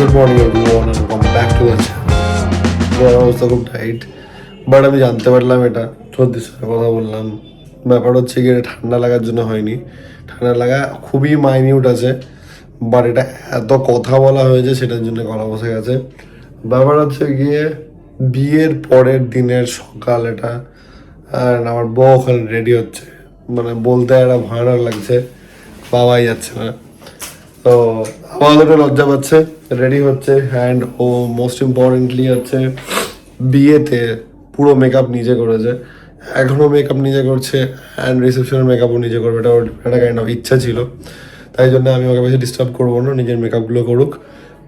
Good morning everyone and welcome back to our channel. আমার অবস্থা খুব টাইট, বাট আমি জানতে পারলাম এটা সত্যির সাথে কথা বললাম। ব্যাপার হচ্ছে গিয়ে ঠান্ডা লাগার জন্য হয়নি, ঠান্ডা লাগা খুবই মাইনিউট আছে, বাট এটা এত কথা বলা হয়েছে সেটার জন্য গলা বসে গেছে। ব্যাপার হচ্ছে গিয়ে বিয়ের পরের দিনের সকাল এটা, আর আমার বউ ওখানে রেডি হচ্ছে, মানে বলতে একটা ভয়ানক লাগছে, পাওয়াই যাচ্ছে না। তো আমাদের লজ্জা পাচ্ছে, রেডি হচ্ছে। অ্যান্ড ও মোস্ট ইম্পর্টেন্টলি হচ্ছে বিয়েতে পুরো মেকআপ নিজে করেছে, এখনও মেকআপ নিজে করছে, অ্যান্ড রিসেপশনের মেকআপও নিজে করবে। এটা ওর একটা কাইন্ড অফ ইচ্ছা ছিল, তাই জন্য আমি ওকে বেশি ডিস্টার্ব করবো না, নিজের মেকআপগুলো করুক।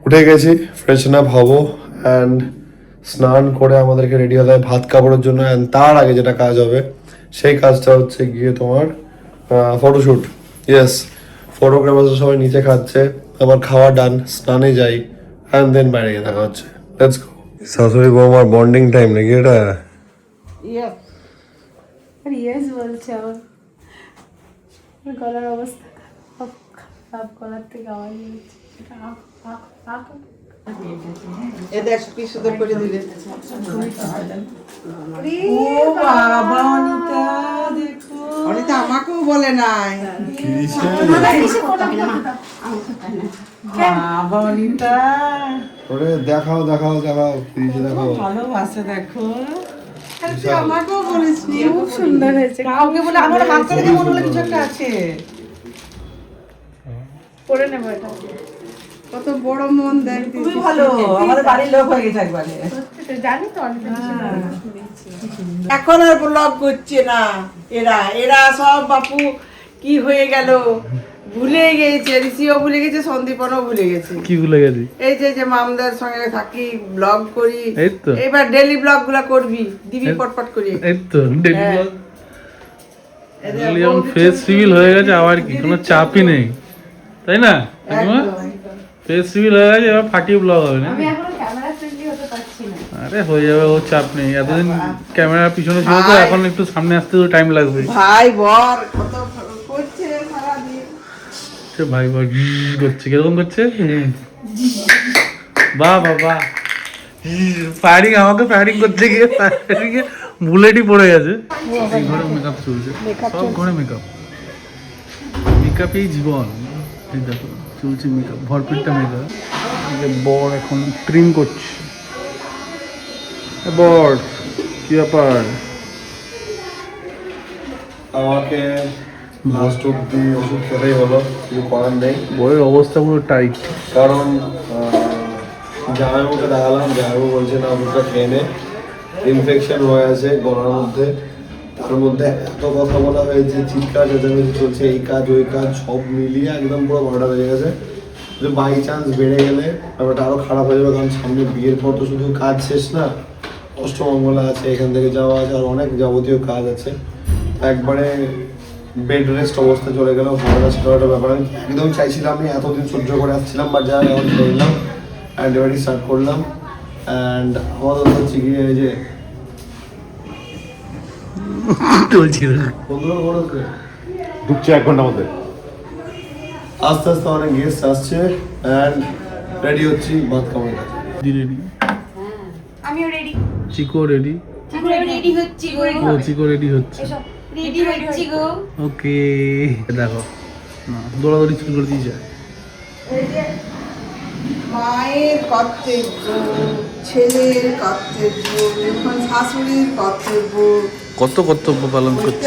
উঠে গেছি, ফ্রেশন আপ হবো, অ্যান্ড স্নান করে আমাদেরকে রেডি হতে হয় ভাত কাপড়ের জন্য। অ্যান্ড তার আগে যেটা কাজ হবে সেই কাজটা হচ্ছে গিয়ে তোমার ফটোশ্যুট। ইয়েস, ফটোগ্রাফার সবাই নিচে খাচ্ছে, আবার খাওয়া ডান, স্নানে যাই, অ্যান্ড দেন বাইরে গিয়ে দেখা হচ্ছে। Let's go. শাশুড়ি বৌমার বন্ডিং টাইম নাকি এটা? ইয়েস, আর ইয়েস বলছে আমার গলার অবস্থা খারাপ, গলার থেকে আওয়াজ হচ্ছে। এ দেখ কি সুন্দর করে দিলে। ও বাবা অনিতা, দেখো অনিতা আমাকেও বলে নাই। বাবা অনিতা, ওরে দেখাও দেখাও দেখাও, ফ্রিজে দেখাও। ভালোবাসে দেখো। তুই আমাকেও বলিস নি। খুব সুন্দর হয়েছে। কাউকে বলে আমার হাত করে দিয়ে মনে হলো কিছু একটা আছে। পরে নেবো এটা। কত বড় মন দেখ, খুবই ভালো। আমাদের বাড়ির লোক হয়ে গেছে একবারে। জানি তো অনেক এখন আর ব্লগ করছে না এরা, এরা সব বাপু কি হয়ে গেল, ভুলে গেছে। ঋষিও ভুলে গেছে, সন্দীপনও ভুলে গেছে। কি ভুলে গেছি? এই যে মামদের সঙ্গে থাকি, ব্লগ করি, এই তো এবার ডেইলি ব্লগ গুলা করবি, দিবি পটপট করি। এই তো ডেলি হ্যাঁ। ব্লগ। যেমন ফেস সিভিল হয়ে গেছে, আবার কি কোনো চাপই নেই, তাই না? ফেস সিভিল হয়ে গেছে, এবার ফাটিয়ে ব্লগ হবে না? আমি এখনো ক্যামেরা ফ্রেন্ডলি হতে পারছি না। আরে হয়ে যাবে, ও চাপ নেই। এতদিন ক্যামেরার পিছনে ছিল তো, এখন একটু সামনে আসতে তো টাইম লাগবে। ভাই বর কত করছে সারাদিন। সে ভাই ভাই করছে, কিরকম করছে? বাহ বাহ বাহ, ফায়ারিং, আমাকে ফায়ারিং করতে গিয়ে বুলেটই পড়ে গেছে। এই ঘরে মেকআপ চলছে, সব ঘরে মেকআপ, মেকআপই জীবন। এই দেখো চলছে মেকআপ, ভরপুরটা মেকআপ। বর এখন ট্রিম করছে। বর কি ব্যাপার? আমাকে লাস্ট অব্দি ওষুধ খেতেই হলো, কিছু করার নেই। বরের অবস্থা পুরো টাইট, কারণ জামাইবাবুকে দেখালাম, জামাইবাবু বলছে না ওষুধটা খেয়ে নে, ইনফেকশন হয়ে আছে গলার মধ্যে। তার মধ্যে এত কথা বলা হয়েছে, চিৎকার চেঁচামেচি চলছে, এই কাজ ওই কাজ সব মিলিয়ে একদম পুরো 12টা বেজে গেছে। যে বাই চান্স বেড়ে গেলে ব্যাপারটা আরও খারাপ হয়ে যাবে, কারণ সামনে বিয়ের পর তো শুধু কাজ শেষ না, অষ্টমঙ্গলা আছে, এখান থেকে যাওয়া আছে, আর অনেক যাবতীয় কাজ আছে। একবারে বেড রেস্ট অবস্থা চলে গেল, ভালো ছিল একটা ব্যাপার। আমি একদম চাইছিলাম, আমি এতদিন সহ্য করে আসছিলাম, বাট যা এখন করলাম অ্যান্ড এবারই স্টার্ট করলাম। অ্যান্ড আমাদের হচ্ছে গিয়ে এই যে চলছে বন্ধুরা বলো ঢুকছে 1 ঘন্টার মধ্যে। আস্তে আস্তে অনেক গেস্ট আসছে, অ্যান্ড রেডি হচ্ছি ভাত খাওয়ার কাছে। রেডি, আমিও রেডি। চিকো রেডি, রেডি হচ্ছি গো। ও চিকো রেডি হচ্ছে। রেডি হচ্ছি গো। ওকে দেখো না, দৌড়াদৌড়ি শুরু করে দিয়েছে। মায়ের কর্তব্য, ছেলের কর্তব্য, এখন শাশুড়ির কর্তব্য, কত কর্তব্য পালন করছে।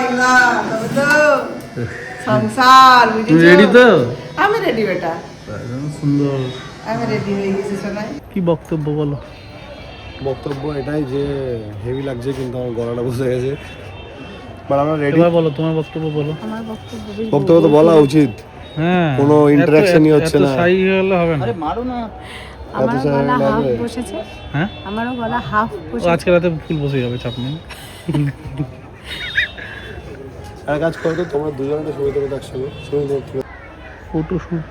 এগুলা তবে তো সংসার, তুমি বুঝেছো? রেডি তো? আমি রেডি বেটা, সুন্দর। আমি রেডি হয়ে গেছি সোনাই। কি বক্তব্য বলো? বক্তব্য এটাই যে হেভি লাগছে, কিন্তু আমার গলাটা বসে গেছে, বাট আমরা রেডি। এবার বলো তোমার বক্তব্য বলো। আমার বক্তব্য বক্তব্য তো বলা উচিত, হ্যাঁ, কোনো interaction-ই হচ্ছে না। সাই হলে হবে না। আমারও এত সারা গলা হাফ লাগবে। বসেছে। হ্যাঁ, আমারও গলা হাফ ও বসেছে। আজকে রাতে ফুল বসে যাবে, চাপ নেই। আর কাজ করো তো, তোমরা দুজনে ছবি তুলে একসঙ্গে ছবি তুলে। Photo shoot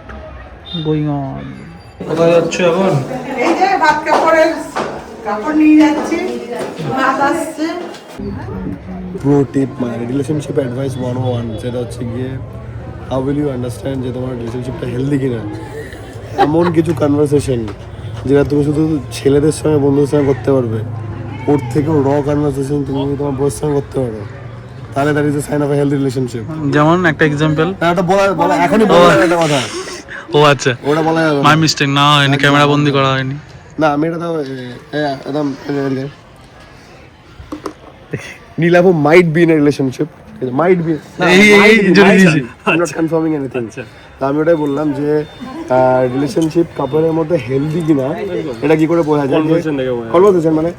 going on. কোথায় যাচ্ছ এখন? এই যে ভাত কাপড়ের কাপড় নিয়ে যাচ্ছি, ভাত আসছে। প্রো টিপ মাই রিলেশনশিপ অ্যাডভাইস 101, যেটা হচ্ছে গিয়ে হাউ উইল ইউ আন্ডারস্ট্যান্ড যে তোমার রিলেশনশিপটা হেলদি কিনা। এমন কিছু কনভারসেশন যেটা তুমি শুধু ছেলেদের সঙ্গে বন্ধুদের সঙ্গে করতে পারবে, ওর থেকেও কনভারসেশন তুমি যদি তোমার বউয়ের সঙ্গে করতে পারো, তাহলে that is a sign of a healthy relationship. যেমন একটা এক্সাম্পল। না ওটা বলা এখনই বলা যাবে একটা কথা। ও আচ্ছা, ওটা বলা যাবে মাই মিস্টেক, না হয়নি, ক্যামেরা বন্দি করা হয়নি। না। আমি এটা তো একদম নীলাভু might be in a relationship, might be, এই জোরে দিয়েছি। Not confirming anything. আমি ওটাই বললাম যে রিলেশনশিপ কাপলের মধ্যে হেলদি কিনা এটা কি করে বোঝা যায়? কনভারসেশন মানে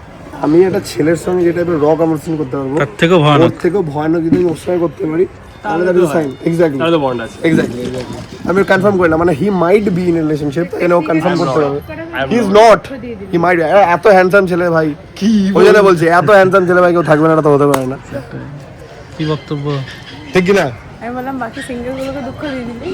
আমি একটা ছেলের সঙ্গে যে টাইপের কনভারসেশন করতে পারবো, তার থেকেও ওর ভয়ানক। থেকেও ভয়ানক যদি আমি ওর সঙ্গে করতে পারি, তাহলে that is sign. Exactly exactly আমি কনফার্ম করলাম, মানে he might be in relationship, এনে ও কনফার্ম করতে হবে। He is not, he might. এত হ্যান্ডসাম ছেলে ভাই, কি ওই জন্য বলছি, এত হ্যান্ডসাম ছেলে ভাই কেউ থাকবে না, এটা তো হতে পারে না। কি বক্তব্য? ঠিক কি না? আমি বললাম বাকি সিঙ্গেল গুলোকে দুঃখ দিয়ে দিবি।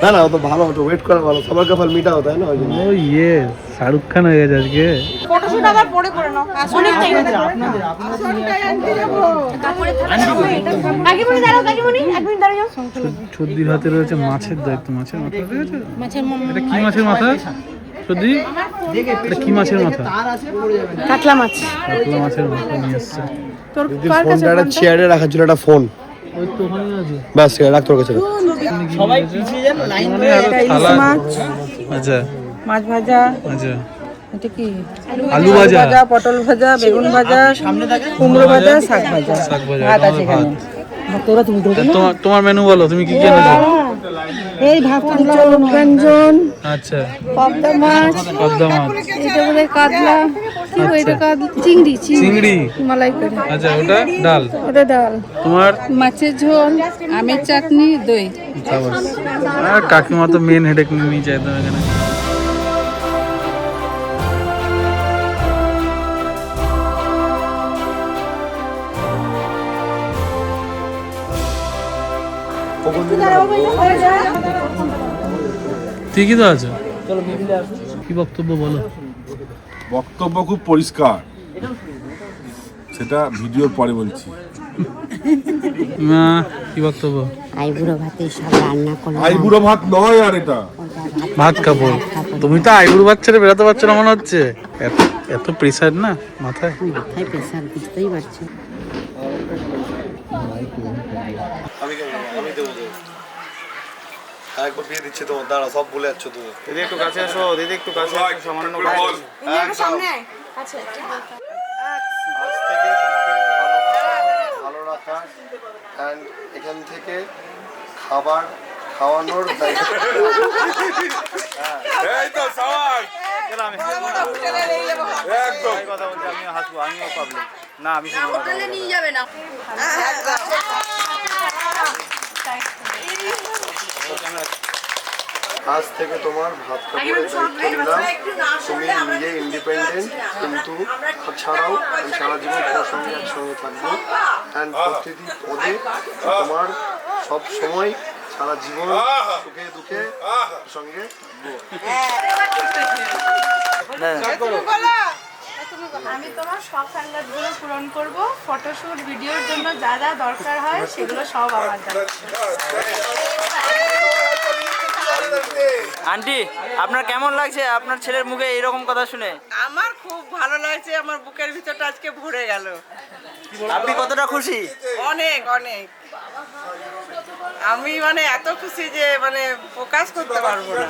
না না, ও তো ভালো, তো ওয়েট করা ভালো, সবার কপাল মিটা হতো না ওই জন্য। ও ইয়ে, শাহরুখ খান হয়ে গেছে আজকে। ফটোশুট আবার পরে করে নাও, অনেক টাইম আছে। আগে মনে দাঁড়াও, আগে মনে 1 মিনিট দাঁড়াও। চুদ্দির হাতে রয়েছে মাছের দায়িত্ব। মাছের মাথা রয়েছে। মাছের এটা কি মাছের মাথা চুদ্দি? এটা কি মাছের মাথা? কাতলা মাছ। কাতলা মাছের মাথা নিয়ে এসছে। তোর যদি ফোনটা একটা চেয়ারে রাখা ছিল, একটা ফোন, ওই তো ওখানে আছে। ব্যাস রাখ তোর কাছে। সবাই পিছিয়ে যান, লাইন ধরে। এটা ইলিশ মাছ, আচ্ছা মাছ ভাজা, আচ্ছা, এটা কি আলু ভাজা, পটল ভাজা, বেগুন ভাজা, কুমড়ো ভাজা, শাক ভাজা। শাক ভাজা, ভাত আছে এখানে। তোরা তুমি তোমার মেনু বলো, তুমি কি কি এনেছো? এই ভাত তুলছো, ব্যঞ্জন, আচ্ছা, পাবদা মাছ, পদ্মা মাছ, এটা বলে কাতলা, কি হয় এটা? কাতলা, চিংড়ি, চিংড়ি, মালাইকারি, আচ্ছা ওটা ডাল, ওটা ডাল, তোমার মাছের ঝোল, আমের চাটনি, দই। সাবাস। আর কাকিমা তো মেন হেডেক নিয়ে নিয়েছে একদম এখানে। ঠিকই তো আছে। কি বক্তব্য বলো? বক্তব্য খুব পরিষ্কার, সেটা ভিডিওর পরে বলছি। না, কি বক্তব্য? আইবুড়ো ভাতে সব রান্না করলাম। আইবুড়ো ভাত নয়, আর এটা ভাত খাবো। তুমি তো আইবুড়ো বাচ্চারা বেরোতে পারছো না মনে হচ্ছে, এত প্রেসার না মাথায়। মাথায় প্রেশার, বুঝতেই পারছো। আমি দেবো একবার বিয়ে দিচ্ছি তোমার, দাঁড়া, সব ভুলে যাচ্ছ তুমি। দিদি একটু কাছে আসো, দিদি একটু কাছে আসো, সামান্য সামনে আচ্ছা আজ থেকে তোমাকে ভালো রাখা অ্যান্ড এখান থেকে খাবার খাওয়ানোর দায়িত্ব। এই তো সবাই আমি কথা বলছি, আমিও হাসবো, আমিও পাবলিক না, আমি হোটেলে নিয়ে যাবে না। আজ থেকে তোমার ভাত কাপড়ের দায়িত্ব নিলাম, তুমি নিজে ইন্ডিপেন্ডেন্ট, কিন্তু ছাড়াও আমি সারা জীবন তোমার সঙ্গে একসঙ্গে থাকবো অ্যান্ড প্রতিটি পদে তোমার সব সময় সারা জীবন সুখে দুঃখে সঙ্গে আমি তোমার সব ফ্যান্ডারগুলো পূরণ করব। ফটোশুট ভিডিওর জন্য যা যা দরকার হয় সেগুলো সব আমার দায়িত্ব। আন্টি, আপনার কেমন লাগছে আপনার ছেলের মুখে এরকম কথা শুনে? আমার খুব ভালো লাগছে, আমার বুকের ভিতরটা আজকে ভরে গেল। আপনি কতটা খুশি? অনেক অনেক, আমি মানে এত খুশি যে মানে প্রকাশ করতে পারবো না।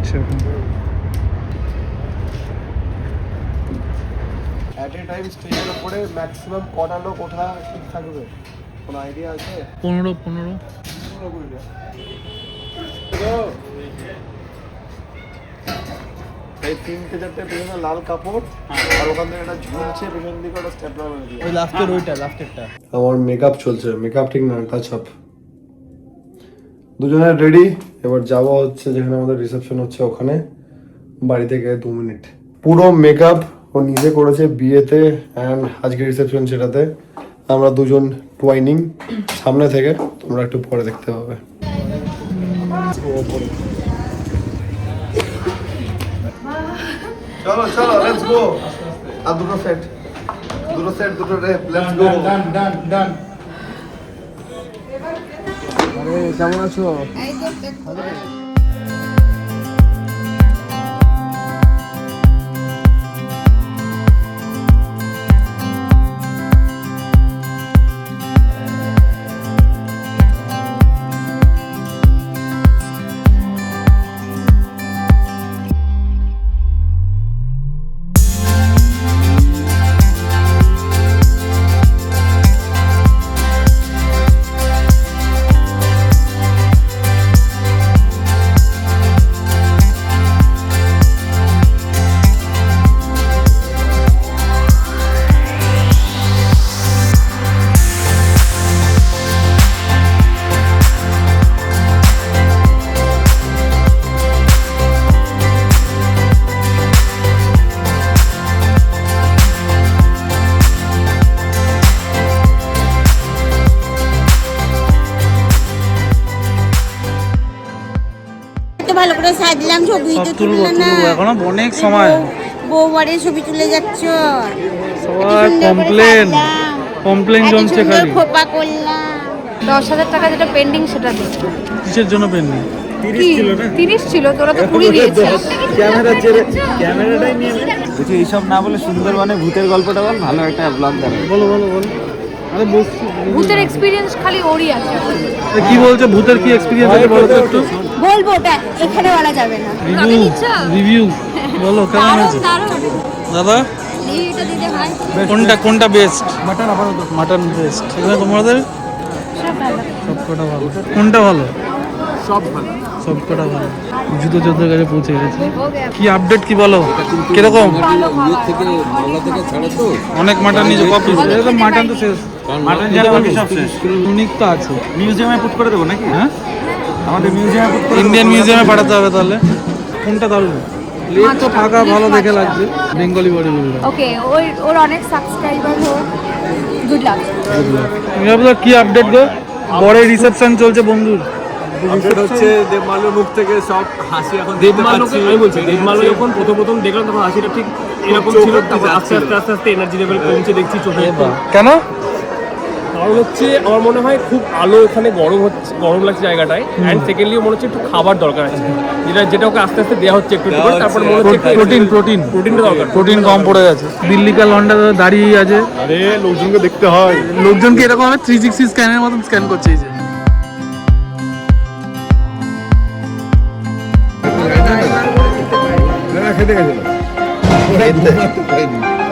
হচ্ছে এখন। অ্যাট এ টাইম স্টেজের উপরে ম্যাক্সিমাম কটা লোক ওঠা ঠিক থাকবে, কোনো আইডিয়া আছে? 15 এই 3-4টে পেছনে লাল কাপড় আর ওখান থেকে একটা ঝুলছে পেছন দিকে একটা স্টেপলার মেরে দিয়ে। ওই লাস্টেরটা আমার মেকআপ চলছে, মেকআপ ঠিক না, টাচ আপ। দুজনে রেডি, এবার যাওয়া হচ্ছে যেখানে আমাদের রিসেপশন হচ্ছে ওখানে, বাড়ি থেকে 2 মিনিট। পুরো মেকআপ ও নিজে করেছে বিয়েতে অ্যান্ড আজকে রিসেপশন সেটাতে। আমরা দুজন টুয়াইনিং সামনে থেকে, তোমরা একটু পরে দেখতে পাবে। চলো চলো লেটস গো। আর দুটো সেট দুটো রেপ, লেটস গো। ডান। আরে কেমন আছো? ভালো করে সাজলাম, ছবি তো তুলবো তুললে না। এখনো অনেক সময়। বউ বাড়ির ছবি তুলে যাচ্ছ, সবাই কমপ্লেন জমছে খালি। খোপা করলাম। 10,000 টাকা যেটা পেন্ডিং সেটা দিই। কিসের জন্য পেন্ডিং? 30 ছিল, তোরা তো 20 দিয়েছিস। ক্যামেরাটাই নিয়ে বলছি এইসব না বলে সুন্দরবনে ভূতের গল্পটা বল, ভালো একটা ব্লগ দেবে। বলো। আরে বসছি। ভূতের এক্সপিরিয়েন্স খালি ওরই আছে। কি বলছে ভূতের কি এক্সপিরিয়েন্স আছে বলো তো একটু। বলবো ওটা এখানে বলা যাবে না। রিভিউ বলো কেমন আছে দাদা? কোনটা বেস্ট? Mutton best. এখানে তোমাদের সবকটা ভালো। কোনটা ভালো? সবকটা ভালো। জুতো কাছে পৌঁছে গেছে। কি আপডেট কি বলো, কিরকম? অনেক মাটন নিয়েছে, কপি মাটন তো শেষ। মাটন যারা সব শেষ, ইউনিক তো আছে। মিউজিয়ামে পুট করে দেবো নাকি? হ্যাঁ, আমাদের মিউজিয়ামে পুট করে ইন্ডিয়ান মিউজিয়ামে পাঠাতে হবে তাহলে। কোনটা তাহলে? প্লেট তো ফাঁকা ভালো দেখে লাগছে। Bengali body builder. ওকে, ওর অনেক সাবস্ক্রাইবার হোক, গুড লাক। তুমি ভাবছো কি আপডেট গো? বড়ের রিসেপশন চলছে বন্ধুর। আপডেট হচ্ছে দেবমাল্যর মুখ থেকে সব হাসি এখন দেবমাল্যকে আমি বলছি, দেবমাল্য যখন প্রথম দেখলাম তখন হাসিটা ঠিক এরকম ছিল, তারপর আস্তে আস্তে এনার্জি লেভেল কমছে দেখছি চোখে। কেন? কারণ হচ্ছে আমার মনে হয় খুব আলো ওখানে গরম লাগছে জায়গাটায়, অ্যান্ড সেকেন্ডলি মনে হচ্ছে একটু খাবার দরকার আছে, যেটা ওকে আস্তে আস্তে দেওয়া হচ্ছে একটু করে। তারপর মনে হচ্ছে প্রোটিনটা দরকার, প্রোটিন কম পড়ে গেছে। দিল্লিকা লন্ডা দাঁড়িয়ে আছে। আরে লোকজনকে দেখতে হয়, লোকজনকে এরকম ভাবে 360 স্ক্যানের মতন স্ক্যান করছে। এই যে খেতে গেছিল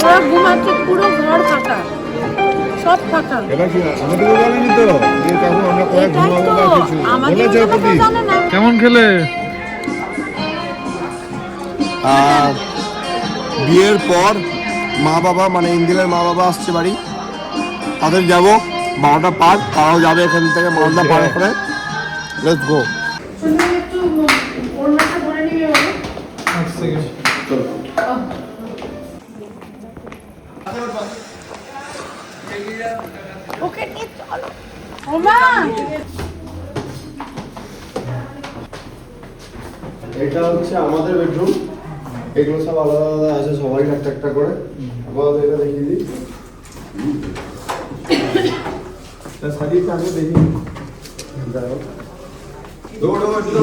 ওরা ঘুমাচ্ছে, পুরো ঘর ফাঁকা, সব ফাঁকা। এবার কি আমাদের বলেনি তো যে তখন আমরা কয়েক ঘুমাবো বা কিছু বলেছে প্রতি। কেমন খেলে? বিয়ের পর মা বাবা মানে ইন্দিরার মা বাবা আসছে বাড়ি, তাদের যাবো 12টা পার, তারাও যাবে এখান থেকে 12টা পার করে। Let's go. ওকে নিয়ে চলো। ওমা, এটা হচ্ছে আমাদের বেডরুম, এগুলো সব আলাদা আলাদা আছে, সবাই একটা করে। আপাতত এটা দেখিয়ে দিই, সাজিয়েছে আগে দেখি।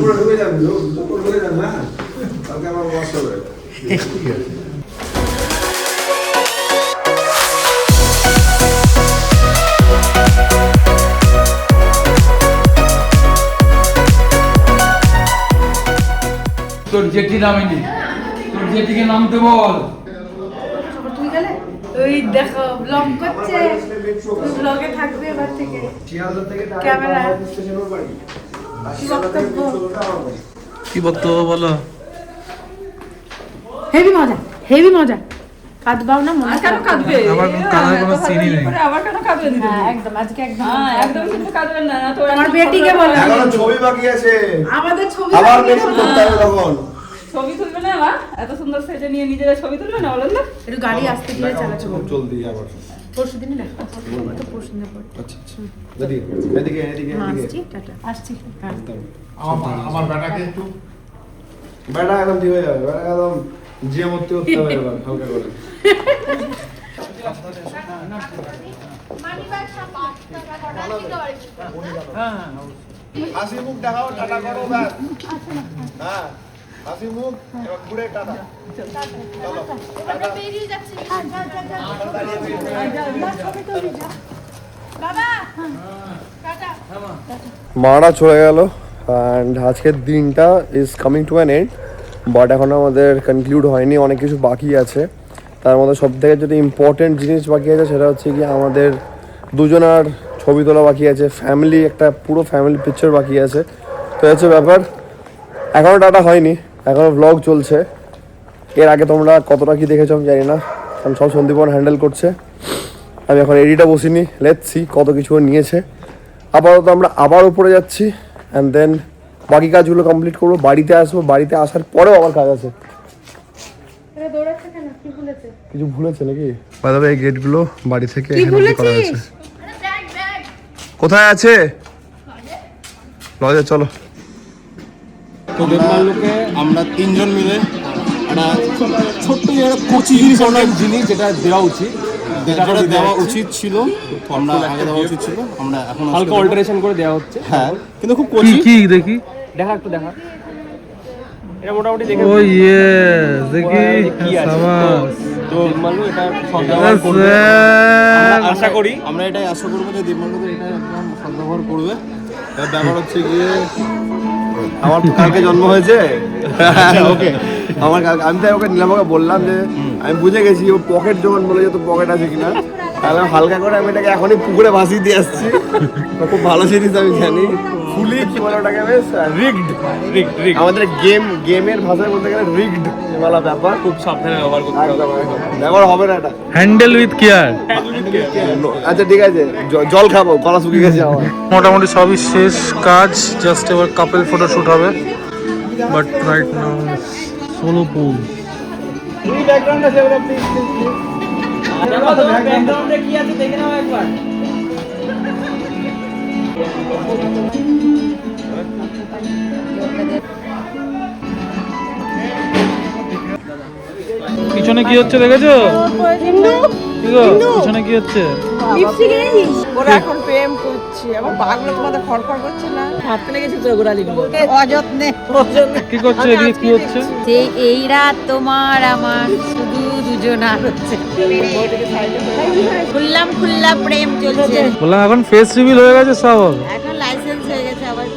ঢুকে যান না, কালকে আমার বস হবে। তো জেঠি নামেনি, তোর জেঠিকে নামতে বল। তুই গেলে ওই দেখো ব্লগ করছে, ব্লগে থাকবে এবার থেকে ক্যামেরা। কি বক্তব্য বলো? হেভি মজা, হেভি মজা। কাঁদবাও না, মনে কেন কাঁদবে? আমার কাঁদার কোনো সিনই নেই। আবার কেন কাঁদবে দিদি? একদম আজকে একদম একদম কিন্তু কাঁদবেন না। তোমার বেটিকে বলো, এখনো ছবি বাকি আছে, আমাদের ছবি আবার মেকআপ করতে হবে তখন। ছবি তুলবে না মা? এত সুন্দর সেজে নিয়ে নিজেরা ছবি তুলবে না, বলেন না? একটু গাড়ি আসতে দিয়ে চালাচ্ছ। খুব জলদি আবার। পরশুদিনই না, তো পরশুদিন পরে। আচ্ছা আচ্ছা, এদিকে এদিকে এদিকে আসছি, টাটা। আসছি, হ্যাঁ। আমার বেটাকে একটু বেটা একদম ঠিক হয়ে যাবে, বেটা একদম যে মরতে করতে হবে এবার হালকা করে। হাসি মুখ দেখাও, টাটা করো ব্যাস। হ্যাঁ হাসি মুখ, এবার ঘুরে টাটা। মারা চলে গেল অ্যান্ড আজকের দিনটা is coming to an end, but এখন আমাদের কনক্লুড হয়নি, অনেক কিছু বাকি আছে। তার মধ্যে সব থেকে যদি ইম্পর্টেন্ট জিনিস বাকি আছে সেটা হচ্ছে কি আমাদের দুজনার ছবি তোলা বাকি আছে, ফ্যামিলি একটা পুরো ফ্যামিলি পিকচার বাকি আছে। তো হচ্ছে ব্যাপার, এখনও টাটা হয়নি, এখনও ব্লগ চলছে। এর আগে তোমরা কতটা কি দেখেছো আমি জানি না, কারণ সব সন্দীপন হ্যান্ডেল করছে। আমি এখন এডিটা বসিনি, লেটস সি কত কিছু নিয়েছে। আপাতত আমরা আবার উপরে যাচ্ছি অ্যান্ড দেন বাকি কাজগুলো কমপ্লিট করবো, বাড়িতে আসবো, বাড়িতে আসার পরেও আবার কাজ আছে। কিছু ভুলেছে নাকি? বাদাবে এই গেটগুলো বাড়ি থেকে এখানে করা হয়েছে। কোথায় আছে? লজে চলো। তো দেবমাল্যকে আমরা তিনজন মিলে একটা ছোট্ট একটা কচি জিনিস, অনেক জিনিস যেটা দেওয়া উচিত, যেটা দেওয়া উচিত ছিল, আমরা আগে দেওয়া উচিত ছিল, আমরা এখন হালকা অল্টারেশন করে দেওয়া হচ্ছে। হ্যাঁ কিন্তু খুব কি কচি। কি দেখি? দেখা একটু দেখা, এটা মোটামুটি দেখে ও ইয়ে দেখি, কি আছে। সাবাস। তো মানলো এটা সদ্ব্যবহার করবে, আমরা আশা করি। আমরা এটাই আশা করবো যে দেবমাল্য এটা একদম সদ্ব্যবহার করবে। এবার ব্যাপার হচ্ছে গিয়ে আমার কালকে জন্ম হয়েছে, ওকে আমার কালকে, আমি তাই ওকে নিলামকে বললাম যে আমি বুঝে গেছি ও পকেট যখন বলে যে তো পকেট আছে কিনা, তাহলে হালকা করে আমি এটাকে এখনই পুকুরে ভাসিয়ে দিয়ে আসছি। খুব ভালো জিনিস আমি জানি, ফুলি কি বলে ওটাকে, বেশ রিগড, আমাদের গেমের ভাষায় বলতে গেলে রিগড বলা ব্যাপার। খুব সাবধানে ব্যবহার করতে হবে, ব্যবহার হবে না এটা। Handle with care. আচ্ছা ঠিক আছে, জল খাবো, গলা শুকিয়ে গেছে আমার। মোটামুটি সবই শেষ কাজ, জাস্ট এবার কাপল ফটো শুট হবে, বাট রাইট নাও সোলো পুল। এই ব্যাকগ্রাউন্ড আছে ওটা, প্লিজ প্লিজ প্লিজ দেখো তো ব্যাকগ্রাউন্ডে কি আছে দেখে নাও একবার। পিছনে কি হচ্ছে দেখেছো? কি গো, পিছনে কি হচ্ছে? ওরা এখন প্রেম করছে, আমার পাগলো তোমাদের খড়খড় করছে না? হাঁটতে লেগেছে তো গোড়ালিগুলো অযত্নে। কি করছে এদিকে, কি হচ্ছে? যে এই রাত তোমার আমার শুধু দুজনার হচ্ছে, খুললাম খুল্লা প্রেম চলছে। বললাম এখন ফেস রিভিল হয়ে গেছে সব। এখন লাইসেন্স হয়ে গেছে আবার।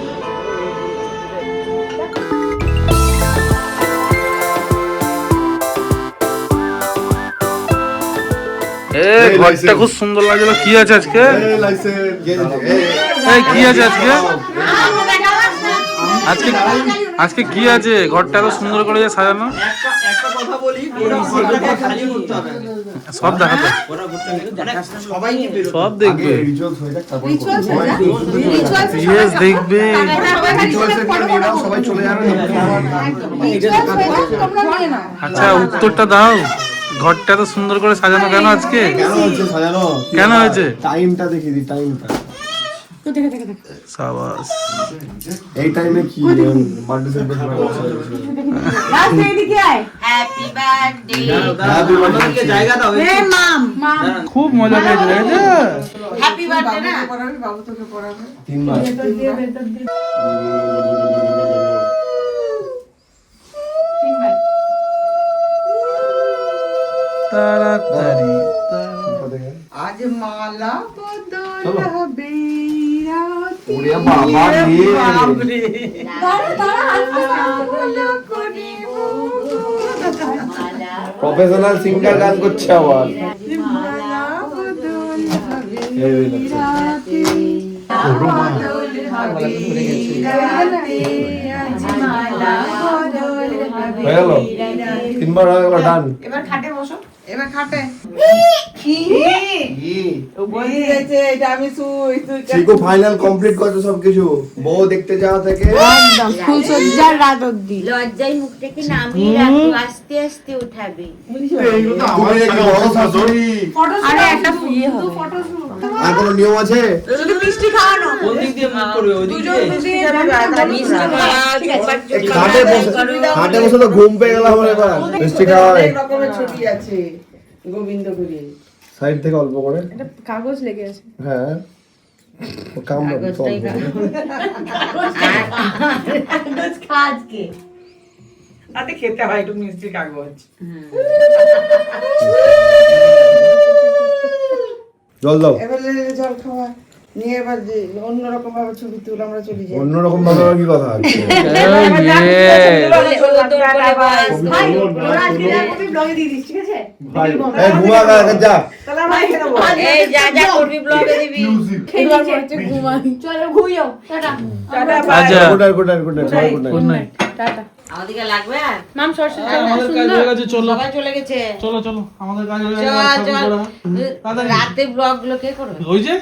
ঘরটা খুব সুন্দর লাগছিল। কি আছে আজকে? এই কি আছে আজকে? আজকে আজকে কি আছে? ঘরটা এত সুন্দর করে সাজানো। একটা কথা বলি, খালি করতে হবে, সব দেখাতো, সবাই সব দেখবে, দেখবে। সবাই চলে যাবে। আচ্ছা উত্তরটা দাও, ঘরটা এত সুন্দর করে সাজানো কেন আজকে? কেন হচ্ছে সাজানো? কেন হয়েছে? টাইমটা দেখি দি, টাইমটা সাবাস। এই টাইমে কি বার্থডে সেলিব্রেট করা হচ্ছে? Happy birthday, happy birthday. জায়গা দাও। খুব মজা পেয়েছে দেখেছো? হ্যাপি বার্থডে না? বাবু তোকে পড়াবে। 3 বার। তাড়াতাড়ি আজ মালা বদল হবে রাতে। ওরে বাবা রে। বাবরে। তারা হলো করে প্রফেশনাল সিঙ্গার গান করছে আবার। হয়ে গেল, 3 বার হয়ে গেল, ডান। এবার খাটে বসো, এবার খাটে কি বলি যাচ্ছে এটা আমি শুই তুই চিকু ফাইনাল কমপ্লিট করছে সবকিছু, বউ দেখতে যাওয়া থেকে একদম ফুলসজ্জার রাত অবধি। লজ্জায় মুখ থেকে নামিয়ে রাখো, আস্তে আস্তে উঠাবে। তুমি একটু বড় শাশুড়ি। আরে একটা ইয়ে হবে আর কোনো নিয়ম আছে? শুধু মিষ্টি খাওয়ানো। কোন দিক দিয়ে মুখ করবে ওই দিক দুজন দিয়ে মিষ্টি খাবে, মিষ্টি খাওয়া, এই খাটে বসে তো ঘুম পেয়ে গেল আমার এবার। মিষ্টি খাওয়াই অনেক রকমের ছবি আছে গোবিন্দপুরে। সাইড থেকে অল্প করে। এটা কাগজ লেগে আছে। হ্যাঁ ও কাম করবে তো অল্প করে। কাগজ খাজকে তাতে খেতে হয় একটু মিষ্টি কাগজ। জল দাও। এবার জল খাওয়া নিয়ে এবার যে অন্যরকম ভাবে ছবি তুলে আমরা চলে যাই। অন্যরকম ভাবে কি কথা আছে? এই ঘুমা যা। এই যা যা করবি ব্লগে দিবি। চলো ঘুমিও টাটা আচ্ছা গুড নাইট গুড নাইট। আমাদেরকে লাগবে আর মাম সরস্বতী আমাদের কাজ হয়ে গেছে, চলো সবাই চলে গেছে। চলো চলো, আমাদের কাজ হয়ে গেছে। চল সব চল করে দাও। রাতে ব্লগ গুলো কে করবে? ওই যে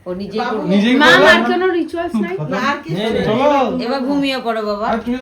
ও নিজেই করবে। নিজেই মাম করো। আর কোনো রিচুয়ালস নাই চলো এবার ঘুমিয়ে পড়ো বাবা। আর তুমি